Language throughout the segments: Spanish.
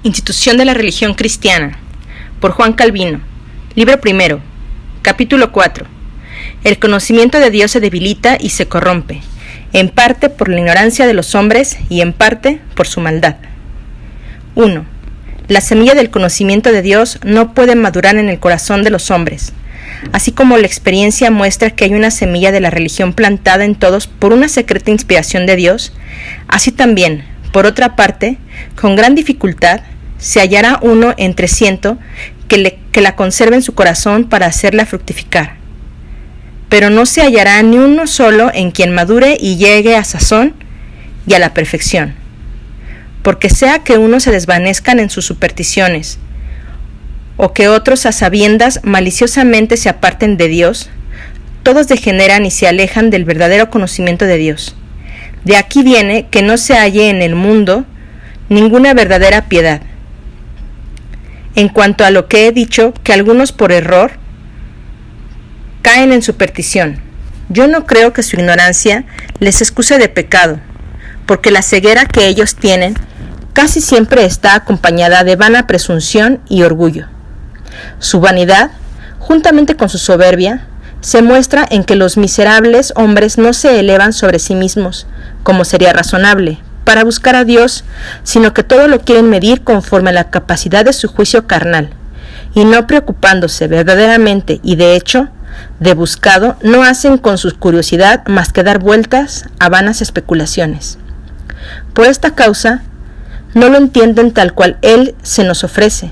Institución de la religión cristiana, por Juan Calvino, libro primero, capítulo 4. El conocimiento de Dios se debilita y se corrompe, en parte por la ignorancia de los hombres y en parte por su maldad. 1. La semilla del conocimiento de Dios no puede madurar en el corazón de los hombres, así como la experiencia muestra que hay una semilla de la religión plantada en todos por una secreta inspiración de Dios, así también, por otra parte, con gran dificultad, se hallará uno entre 100 que la conserve en su corazón para hacerla fructificar. Pero no se hallará ni uno solo en quien madure y llegue a sazón y a la perfección. Porque sea que unos se desvanezcan en sus supersticiones, o que otros a sabiendas maliciosamente se aparten de Dios, todos degeneran y se alejan del verdadero conocimiento de Dios. De aquí viene que no se halle en el mundo ninguna verdadera piedad. En cuanto a lo que he dicho, que algunos por error caen en superstición, yo no creo que su ignorancia les excuse de pecado, porque la ceguera que ellos tienen casi siempre está acompañada de vana presunción y orgullo. Su vanidad, juntamente con su soberbia, se muestra en que los miserables hombres no se elevan sobre sí mismos, como sería razonable, para buscar a Dios, sino que todo lo quieren medir conforme a la capacidad de su juicio carnal, y no preocupándose verdaderamente y de hecho, de buscado, no hacen con su curiosidad más que dar vueltas a vanas especulaciones. Por esta causa, no lo entienden tal cual Él se nos ofrece,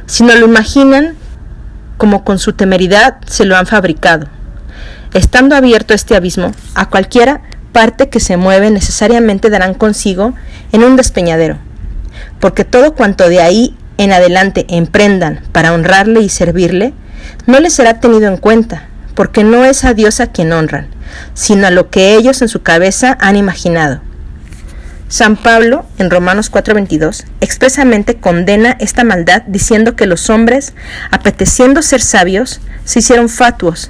sino lo imaginan como con su temeridad se lo han fabricado, estando abierto este abismo a cualquiera parte que se mueve necesariamente darán consigo en un despeñadero, porque todo cuanto de ahí en adelante emprendan para honrarle y servirle, no les será tenido en cuenta, porque no es a Dios a quien honran, sino a lo que ellos en su cabeza han imaginado. San Pablo, en Romanos 4:22, expresamente condena esta maldad diciendo que los hombres, apeteciendo ser sabios, se hicieron fatuos,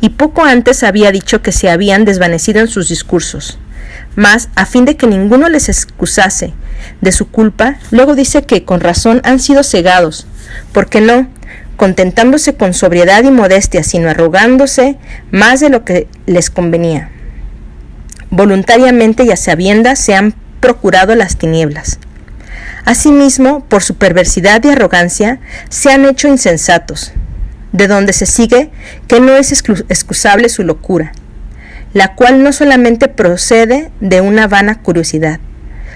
y poco antes había dicho que se habían desvanecido en sus discursos. Mas, a fin de que ninguno les excusase de su culpa, luego dice que con razón han sido cegados, porque no, contentándose con sobriedad y modestia, sino arrogándose más de lo que les convenía. Voluntariamente y a sabiendas se han procurado las tinieblas. Asimismo, por su perversidad y arrogancia, se han hecho insensatos, de donde se sigue que no es excusable su locura, la cual no solamente procede de una vana curiosidad,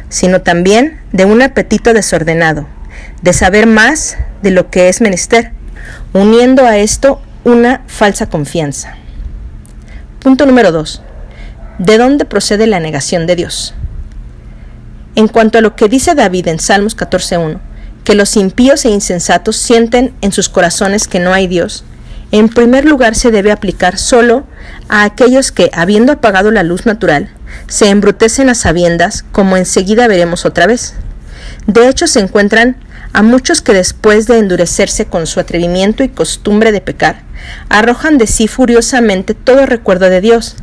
sino también de un apetito desordenado, de saber más de lo que es menester, uniendo a esto una falsa confianza. Punto número 2. ¿De dónde procede la negación de Dios? En cuanto a lo que dice David en Salmos 14:1, que los impíos e insensatos sienten en sus corazones que no hay Dios, en primer lugar se debe aplicar solo a aquellos que, habiendo apagado la luz natural, se embrutecen a sabiendas, como enseguida veremos otra vez. De hecho, se encuentran a muchos que después de endurecerse con su atrevimiento y costumbre de pecar, arrojan de sí furiosamente todo recuerdo de Dios,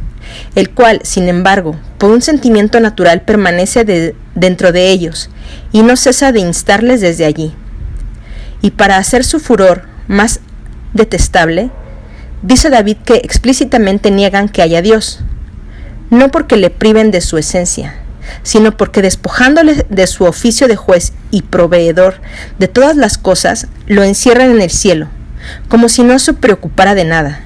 el cual, sin embargo, por un sentimiento natural permanece dentro de ellos y no cesa de instarles desde allí. Y para hacer su furor más detestable, dice David que explícitamente niegan que haya Dios, no porque le priven de su esencia, sino porque despojándole de su oficio de juez y proveedor de todas las cosas, lo encierran en el cielo, como si no se preocupara de nada,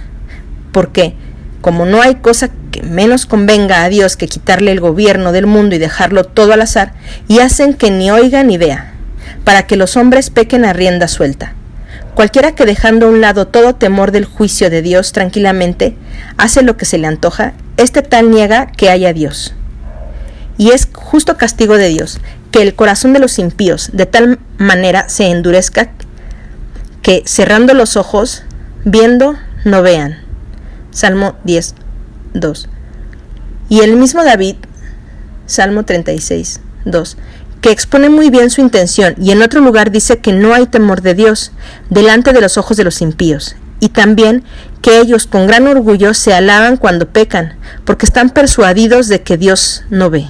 porque como no hay cosa que menos convenga a Dios que quitarle el gobierno del mundo y dejarlo todo al azar, y hacen que ni oiga ni vea, para que los hombres pequen a rienda suelta. Cualquiera que dejando a un lado todo temor del juicio de Dios tranquilamente, hace lo que se le antoja, este tal niega que haya Dios. Y es justo castigo de Dios que el corazón de los impíos de tal manera se endurezca que, cerrando los ojos, viendo, no vean. Salmo 10:2. Y el mismo David, Salmo 36:2, que expone muy bien su intención, y en otro lugar dice que no hay temor de Dios delante de los ojos de los impíos, y también que ellos con gran orgullo se alaban cuando pecan, porque están persuadidos de que Dios no ve.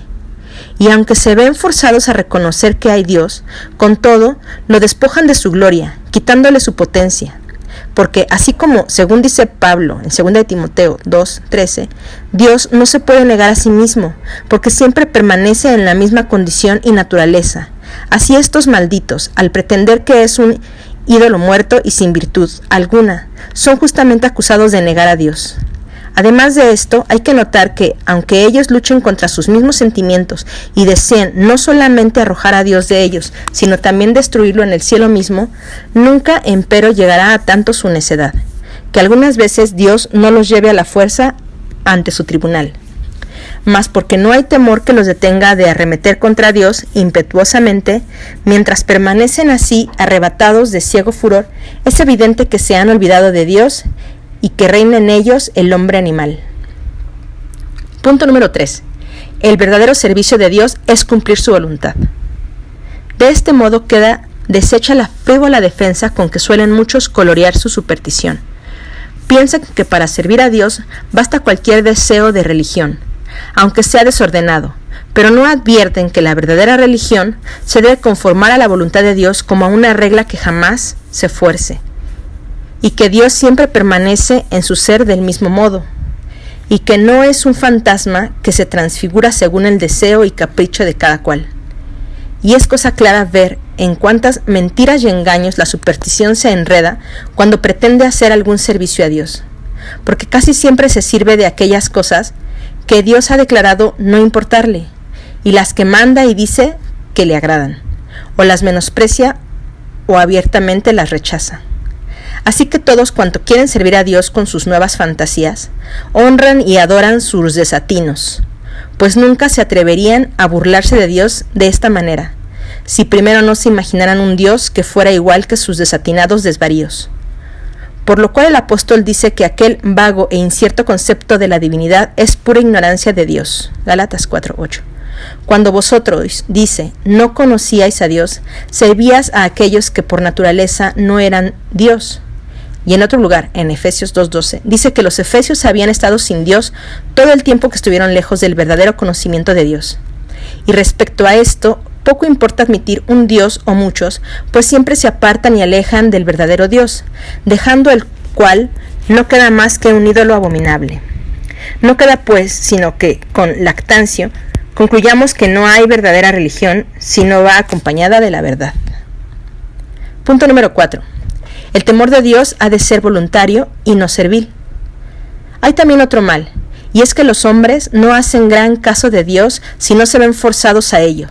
y aunque se ven forzados a reconocer que hay Dios, con todo, lo despojan de su gloria, quitándole su potencia. Porque así como, según dice Pablo en 2 de Timoteo 2:13, Dios no se puede negar a sí mismo, porque siempre permanece en la misma condición y naturaleza. Así estos malditos, al pretender que es un ídolo muerto y sin virtud alguna, son justamente acusados de negar a Dios. Además de esto, hay que notar que, aunque ellos luchen contra sus mismos sentimientos y deseen no solamente arrojar a Dios de ellos, sino también destruirlo en el cielo mismo, nunca empero llegará a tanto su necedad, que algunas veces Dios no los lleve a la fuerza ante su tribunal. Mas porque no hay temor que los detenga de arremeter contra Dios impetuosamente, mientras permanecen así arrebatados de ciego furor, es evidente que se han olvidado de Dios y que reina en ellos el hombre animal. Punto número 3. El verdadero servicio de Dios es cumplir su voluntad. De este modo queda deshecha la frívola defensa con que suelen muchos colorear su superstición. Piensan que para servir a Dios basta cualquier deseo de religión, aunque sea desordenado, pero no advierten que la verdadera religión se debe conformar a la voluntad de Dios como a una regla que jamás se fuerce, y que Dios siempre permanece en su ser del mismo modo, y que no es un fantasma que se transfigura según el deseo y capricho de cada cual. Y es cosa clara ver en cuántas mentiras y engaños la superstición se enreda cuando pretende hacer algún servicio a Dios, porque casi siempre se sirve de aquellas cosas que Dios ha declarado no importarle, y las que manda y dice que le agradan, o las menosprecia o abiertamente las rechaza. Así que todos cuanto quieren servir a Dios con sus nuevas fantasías, honran y adoran sus desatinos, pues nunca se atreverían a burlarse de Dios de esta manera, si primero no se imaginaran un Dios que fuera igual que sus desatinados desvaríos. Por lo cual el apóstol dice que aquel vago e incierto concepto de la divinidad es pura ignorancia de Dios. Gálatas 4:8. Cuando vosotros, dice, no conocíais a Dios, servíais a aquellos que por naturaleza no eran Dios. Y en otro lugar, en Efesios 2:12, dice que los efesios habían estado sin Dios todo el tiempo que estuvieron lejos del verdadero conocimiento de Dios. Y respecto a esto, poco importa admitir un Dios o muchos, pues siempre se apartan y alejan del verdadero Dios, dejando el cual no queda más que un ídolo abominable. No queda pues, sino que, con lactancio, concluyamos que no hay verdadera religión si no va acompañada de la verdad. Punto número 4. El temor de Dios ha de ser voluntario y no servil. Hay también otro mal, y es que los hombres no hacen gran caso de Dios si no se ven forzados a ello,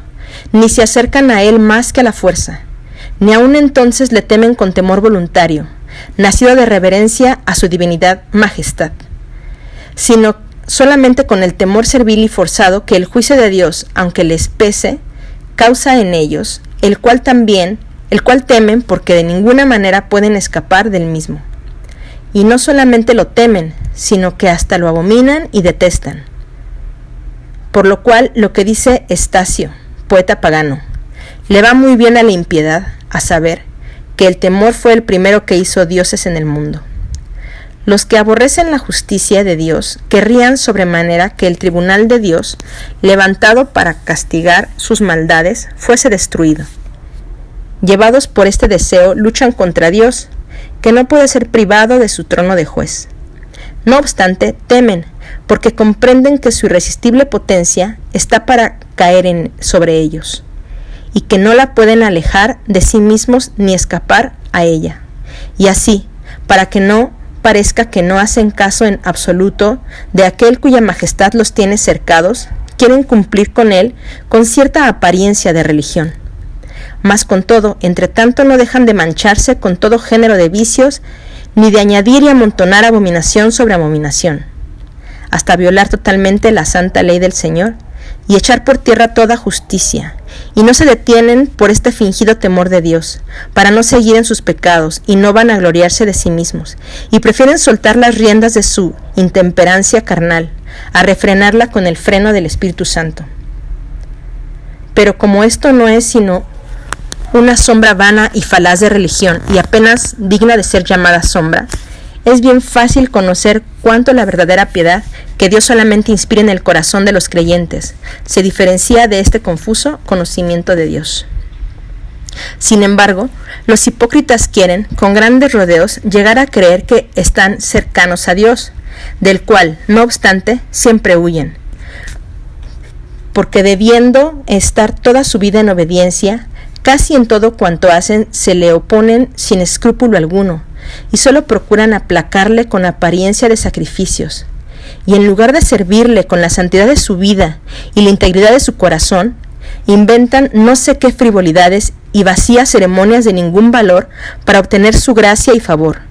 ni se acercan a Él más que a la fuerza, ni aun entonces le temen con temor voluntario, nacido de reverencia a su divinidad majestad, sino solamente con el temor servil y forzado que el juicio de Dios, aunque les pese, causa en ellos, el cual temen porque de ninguna manera pueden escapar del mismo. Y no solamente lo temen, sino que hasta lo abominan y detestan. Por lo cual lo que dice Estacio, poeta pagano, le va muy bien a la impiedad, a saber, que el temor fue el primero que hizo dioses en el mundo. Los que aborrecen la justicia de Dios querrían sobremanera que el tribunal de Dios, levantado para castigar sus maldades, fuese destruido. Llevados por este deseo, luchan contra Dios, que no puede ser privado de su trono de juez. No obstante, temen, porque comprenden que su irresistible potencia está para caer sobre ellos, y que no la pueden alejar de sí mismos ni escapar a ella. Y así, para que no parezca que no hacen caso en absoluto de aquel cuya majestad los tiene cercados, quieren cumplir con él con cierta apariencia de religión. Mas con todo, entre tanto no dejan de mancharse con todo género de vicios, ni de añadir y amontonar abominación sobre abominación, hasta violar totalmente la santa ley del Señor, y echar por tierra toda justicia, y no se detienen por este fingido temor de Dios, para no seguir en sus pecados, y no van a gloriarse de sí mismos, y prefieren soltar las riendas de su intemperancia carnal, a refrenarla con el freno del Espíritu Santo. Pero como esto no es sino una sombra vana y falaz de religión, y apenas digna de ser llamada sombra, es bien fácil conocer cuánto la verdadera piedad que Dios solamente inspira en el corazón de los creyentes se diferencia de este confuso conocimiento de Dios. Sin embargo, los hipócritas quieren, con grandes rodeos, llegar a creer que están cercanos a Dios, del cual, no obstante, siempre huyen, porque debiendo estar toda su vida en obediencia, casi en todo cuanto hacen se le oponen sin escrúpulo alguno, y solo procuran aplacarle con apariencia de sacrificios, y en lugar de servirle con la santidad de su vida y la integridad de su corazón, inventan no sé qué frivolidades y vacías ceremonias de ningún valor para obtener su gracia y favor.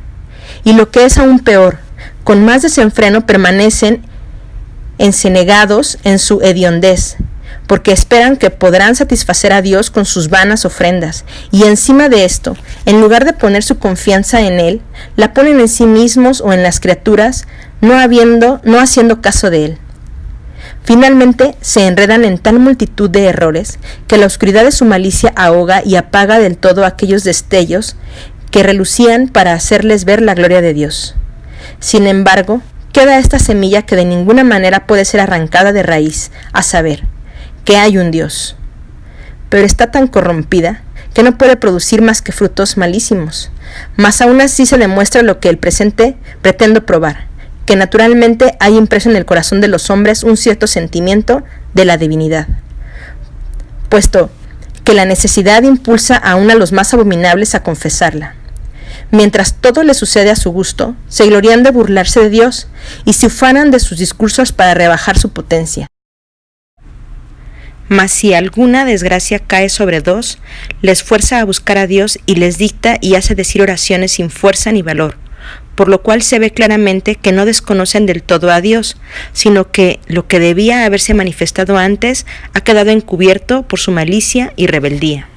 Y lo que es aún peor, con más desenfreno permanecen encenegados en su hediondez, porque esperan que podrán satisfacer a Dios con sus vanas ofrendas, y encima de esto, en lugar de poner su confianza en Él, la ponen en sí mismos o en las criaturas, no haciendo caso de Él. Finalmente se enredan en tal multitud de errores que la oscuridad de su malicia ahoga y apaga del todo aquellos destellos que relucían para hacerles ver la gloria de Dios. Sin embargo, queda esta semilla que de ninguna manera puede ser arrancada de raíz, a saber, que hay un Dios. Pero está tan corrompida que no puede producir más que frutos malísimos. Mas aún así se demuestra lo que el presente pretendo probar, que naturalmente hay impreso en el corazón de los hombres un cierto sentimiento de la divinidad, puesto que la necesidad impulsa aún a los más abominables a confesarla. Mientras todo les sucede a su gusto, se glorían de burlarse de Dios y se ufanan de sus discursos para rebajar su potencia. Mas si alguna desgracia cae sobre dos, les fuerza a buscar a Dios y les dicta y hace decir oraciones sin fuerza ni valor, por lo cual se ve claramente que no desconocen del todo a Dios, sino que lo que debía haberse manifestado antes ha quedado encubierto por su malicia y rebeldía.